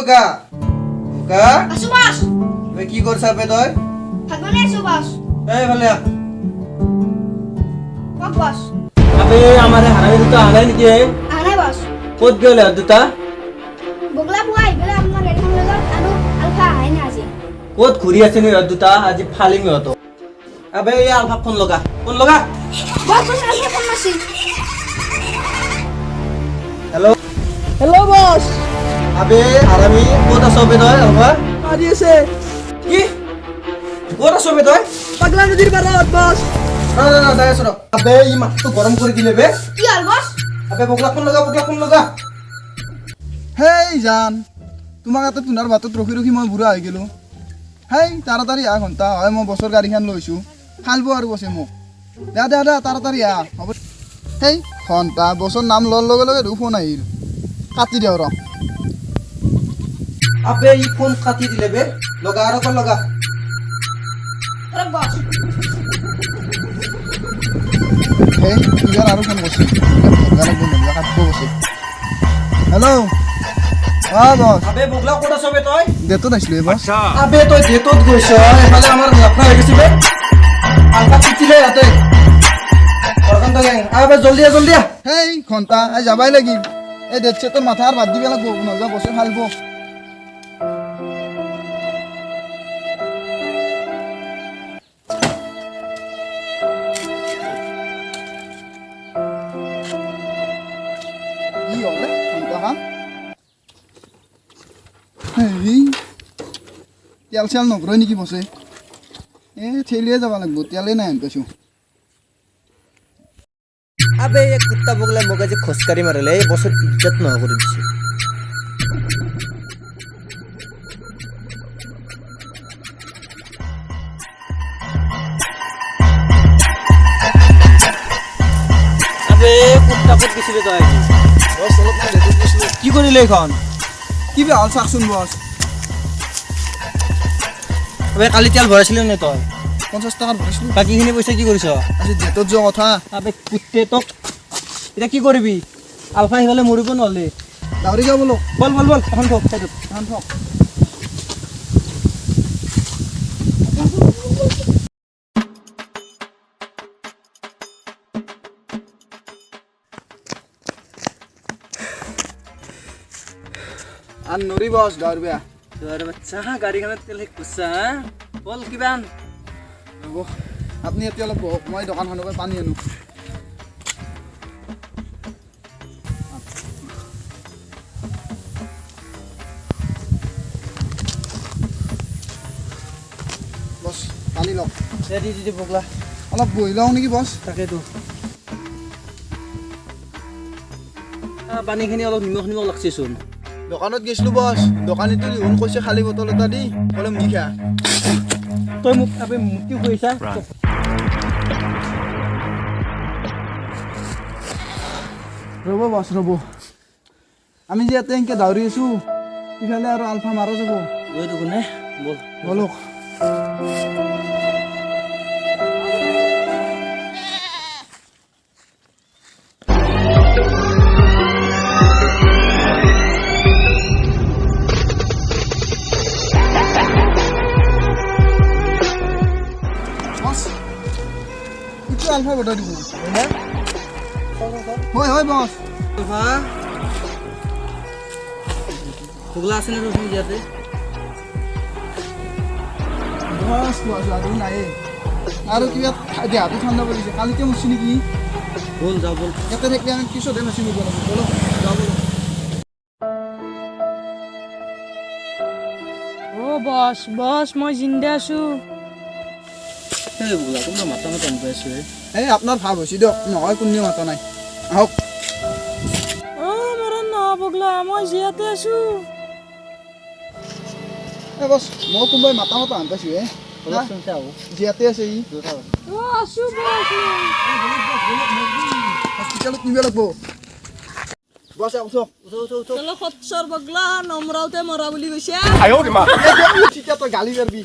বুকা বুকা আছো বস তুই কি করছা বে তই ভাত বনাই আছো বস এই ভালে কক বস আবে আমারে হারাই দুটা হারাই নেকি আনাই বস কত গেলে দুটা বগলা বুয়া আইগলে আপনার গাড়িখন লৈ যাওক আৰু আলফা আহাই না আজি কত ঘুরি আছে নি দুটা আজি ফালিম হতো আবে এই আলফা ফোন লগা বস বস আলফা ফোন মারছি হ্যালো হেল্ল' বছ আবে হারামি কত আছো বে তই আলফা আদি আছে কি কত আছো বে তই পাগলা নদীৰ পাৰত বছ না যাই আছো আবে ই মাথটো গরম করে দিলে বে কি হল বস আবে বগলা ফোন লগা হেই জান তোমাক এটা তোমাৰ বাটত ৰখি ৰখি মই বুঢ়া হৈ গেলো হেই তাড়াতাড়ি আহ ঘণ্টা হয় মই বছৰ গাড়ীখন লৈছো ফালব আৰু বছে মোক দে দে দে তাড়াতাড়ি আহ হ'ব হেই ঘণ্টা বছৰ নাম লোৱাৰ লগে লগে ফোন আহিল কাটি দিওঁ ৰ আবে ই ফোন কাটি দিলে বে লগা আৰু কল লগা ৰক বস হেই ইয়াৰ আৰু ফোন কৰিছে কাটিব কৈছে হেল্ল' অঁ বছ আবে বগলা কত আছো বে তই ডেটত আহিছিলোঁ বছ আবে তই ডেটত গৈছ এফালে আমার লাফা হয়ে গেছি বে আলফা চিঠিলে ইয়াতে বরকান্ত গ্যাং আবে জলদি আ হেই ঘণ্টা এই যাবাই লাগিল এই ডেট চেটৰ মাথা আৰু বাদ দিব লাগিব নহ'লে বছৰ ফালিব কি হ'লে ঘণ্টাখন হেই তেল চেল নভৰয় নেকি বছে ঠেলিয়ে যাব লাগিব তেলেই নাই পাইছোঁ আবে এই কুত্তা বগলা মোক আজি খোজকাঢ়ি মাৰিলে এই বছৰ ইজ্জত নোহোৱা কৰি দিছে আবে কুত্তা ক'ত গৈছিলি তই বছ অলপমান ডেটত গৈছিলোঁ কি কৰিলে এইখন কি বেয়া হ'ল চাওকচোন বছ আবে কালি তেল ভৰাইছিলি নে তই 50 টকাত ভৰাইছিলোঁ বাকীখিনি পইচা কি কৰিছ আজি ডেটত যোৱা কথা আবে কুত্তে তোক এতিয়া কি কৰিবি আলফা সিফালে মৰিব নহ'লে দাউৰি যাওঁ বোলো বল এখন থক চাইডত এখন থওক আৰ নৰি বছ গাঁৱৰ বেয়া তোৰ বাচ্চা গাড়ীখনত তেল শেষ কৰিছা বল কিবা আন হ'ব আপুনি এতিয়া অলপ বহক মই দোকানখনৰ পৰা পানী আনো বছ পানী লওক দি বগলা অলপ বহি লওঁ নেকি বছ তাকেতো পানীখিনি অলপ নিমখ লাগছেচোন দোকানত গৈছিলোঁ বছ দোকানীটো দেখোন কৈছে খালী বটল এটা দি ক'লে মুঠি খা তই মোক আবে মুক্তি কৰিছা ৰ'ব বছ ৰ'ব আমি যে ইয়াতে এনেকৈ দাউৰি আছোঁ ইফালে আৰু আলফা মাৰা যাব গৈতো কোনে বল বলক বছ ইটো আলফা বটাই দিব হয় হয় বছ আলফা বগলা আছে নে তোৰ ইয়াতে বছ যোৱাটো নাই আৰু কিবা দেহাটো ঠাণ্ডা পৰিছে কালিতে মৰছি নেকি বল যাওঁ বল ইয়াতে থাকিলে আমি পিছতে নাচিব লাগিব বলক যাওঁ বলক অ' বছ বছ মই জিন্দা আছো এই বগলা কোনোবা মাথা মাথা পাই আছো এই আপোনাৰ ভাৱ হৈছে দিয়ক নহয় কোনেও মাতা নাই আহক বগলা মই জিয়াতে আছো এ বছ মই কোনোবাই মাতা মাতা আন পাইছোঁ জীয়াতে আছে ই আছো বছ হস্পিটেলত নিব লাগব বছ উঠক চলো খচ্চৰ বগলা নমৰাওতে মৰা বুলি কৈছে তেতিয়া তই গালি পাৰবি